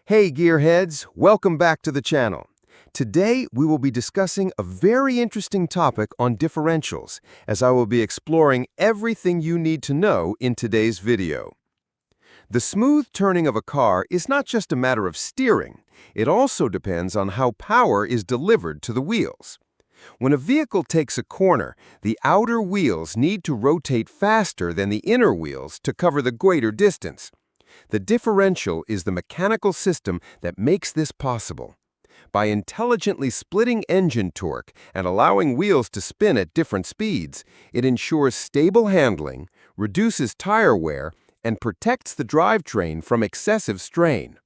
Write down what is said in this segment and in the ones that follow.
Hey gearheads, welcome back to the channel. Today we will be discussing a very interesting topic on differentials, as I will be exploring everything you need to know in today's video. The smooth turning of a car is not just a matter of steering, it also depends on how power is delivered to the wheels. When a vehicle takes a corner, the outer wheels need to rotate faster than the inner wheels to cover the greater distance. The differential is the mechanical system that makes this possible. By intelligently splitting engine torque and allowing wheels to spin at different speeds, it ensures stable handling, reduces tire wear, and protects the drivetrain from excessive strain.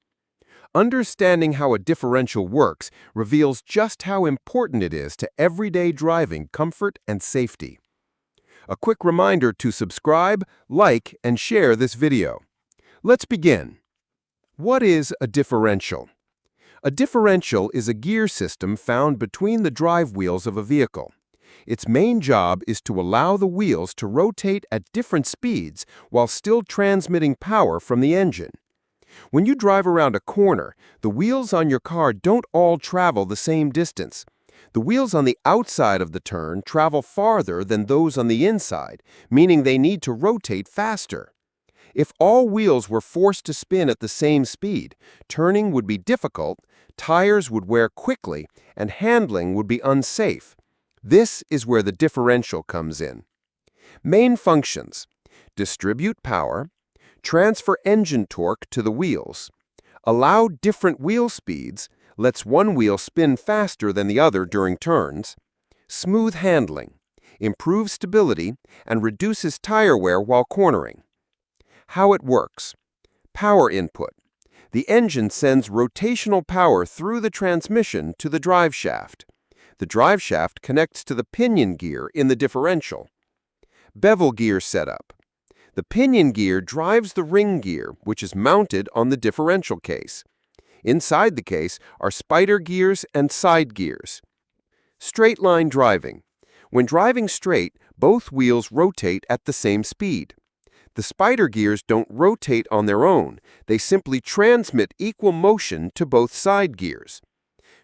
Understanding how a differential works reveals just how important it is to everyday driving comfort and safety. A quick reminder to subscribe, like, and share this video. Let's begin. What is a differential? A differential is a gear system found between the drive wheels of a vehicle. Its main job is to allow the wheels to rotate at different speeds while still transmitting power from the engine. When you drive around a corner, the wheels on your car don't all travel the same distance. The wheels on the outside of the turn travel farther than those on the inside, meaning they need to rotate faster. If all wheels were forced to spin at the same speed, turning would be difficult, tires would wear quickly, and handling would be unsafe. This is where the differential comes in. Main functions: distribute power, transfer engine torque to the wheels, allow different wheel speeds, lets one wheel spin faster than the other during turns, smooth handling, improves stability, and reduces tire wear while cornering. How it works. Power input. The engine sends rotational power through the transmission to the drive shaft. The drive shaft connects to the pinion gear in the differential. Bevel gear setup. The pinion gear drives the ring gear, which is mounted on the differential case. Inside the case are spider gears and side gears. Straight line driving. When driving straight, both wheels rotate at the same speed. The spider gears don't rotate on their own, they simply transmit equal motion to both side gears.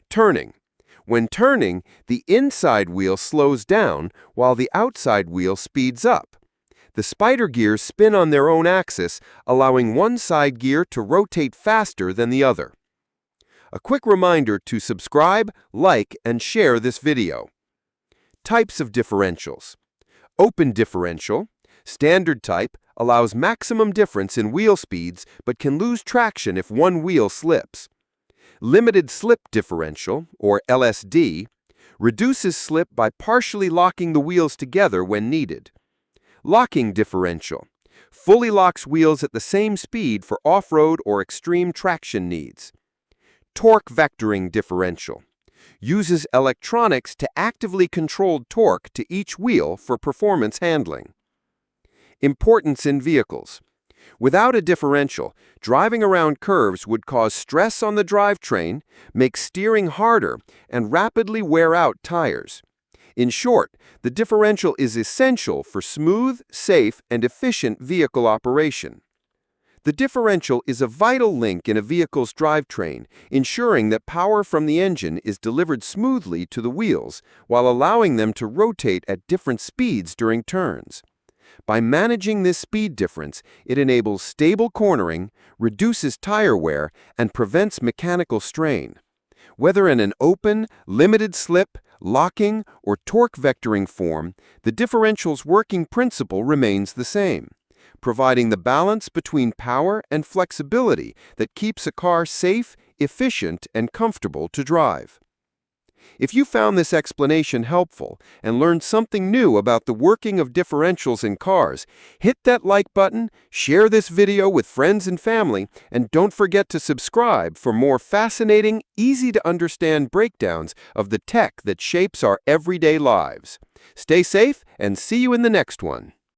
Turning. When turning, the inside wheel slows down while the outside wheel speeds up. The spider gears spin on their own axis, allowing one side gear to rotate faster than the other. A quick reminder to subscribe, like, and share this video. Types of differentials. Open differential. Standard type allows maximum difference in wheel speeds but can lose traction if one wheel slips. Limited slip differential, or LSD, reduces slip by partially locking the wheels together when needed. Locking differential fully locks wheels at the same speed for off-road or extreme traction needs. Torque vectoring differential uses electronics to actively control torque to each wheel for performance handling. Importance in vehicles. Without a differential, driving around curves would cause stress on the drivetrain, make steering harder, and rapidly wear out tires. In short, the differential is essential for smooth, safe, and efficient vehicle operation. The differential is a vital link in a vehicle's drivetrain, ensuring that power from the engine is delivered smoothly to the wheels while allowing them to rotate at different speeds during turns. By managing this speed difference, it enables stable cornering, reduces tire wear, and prevents mechanical strain. Whether in an open, limited slip, locking, or torque vectoring form, the differential's working principle remains the same, providing the balance between power and flexibility that keeps a car safe, efficient, and comfortable to drive. If you found this explanation helpful and learned something new about the working of differentials in cars, hit that like button, share this video with friends and family, and don't forget to subscribe for more fascinating, easy-to-understand breakdowns of the tech that shapes our everyday lives. Stay safe and see you in the next one.